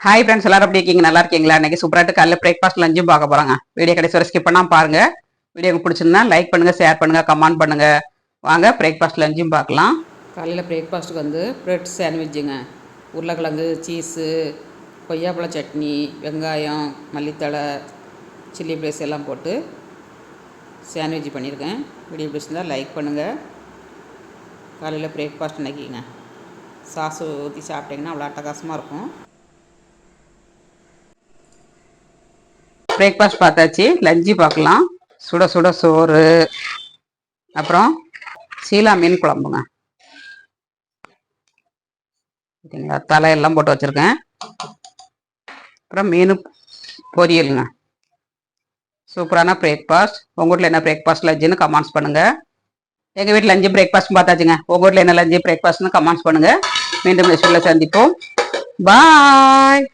Hi friends, எல்லாரும் எப்படி இருக்கீங்க? நல்லா இருக்கீங்களா? இன்னைக்கு சூப்பராட்டு காலையில் பிரேக்ஃபாஸ்ட் லஞ்சும் பார்க்க போறாங்க. வீடியோ கடைசி வரை ஸ்கிப் பண்ணாம பாருங்க. வீடியோ பிடிச்சிருந்தா லைக் பண்ணுங்க, ஷேர் பண்ணுங்க, கமெண்ட் பண்ணுங்க. வாங்க பிரேக்ஃபாஸ்ட் லஞ்சும் பார்க்கலாம். காலையில் பிரேக்ஃபாஸ்ட்டுக்கு வந்து ப்ரெட் சாண்ட்விட்ஜுங்க. உருளைக்கிழங்கு, சீஸு, கொய்யாப்பழ சட்னி, வெங்காயம், மல்லித்தழை, சில்லி ஃப்ளேக்ஸ் எல்லாம் போட்டு சாண்ட்விட்ஜ் பண்ணியிருக்கேன். வீடியோ பிடிச்சிருந்தால் லைக் பண்ணுங்கள். காலையில் பிரேக்ஃபாஸ்ட் இன்றைக்கிங்க சாஸ் ஊற்றி சாப்பிட்டிங்கன்னா அவ்வளோ அட்டகாசமாக இருக்கும். பிரேக்ஃபாஸ்ட் பார்த்தாச்சு, லஞ்சு பார்க்கலாம். சுட சுட சோறு, அப்புறம் சீலா மீன் குழம்புங்க. ஓகேங்களா, தலையெல்லாம் போட்டு வச்சுருக்கேன். அப்புறம் மீன் பொரியலுங்க. சூப்பரான பிரேக்ஃபாஸ்ட். உங்கள் வீட்டில் என்ன பிரேக்ஃபாஸ்ட் லஞ்சுன்னு கமெண்ட்ஸ் பண்ணுங்கள். எங்கள் வீட்டில் லஞ்சு பிரேக்ஃபாஸ்ட் பார்த்தாச்சுங்க. உங்கள் வீட்டில் என்ன லஞ்சு பிரேக்ஃபாஸ்ட்னு கமெண்ட்ஸ் பண்ணுங்கள். மீண்டும் நெக்ஸ்ட் வீடியோவில் சந்திப்போம். பாய்.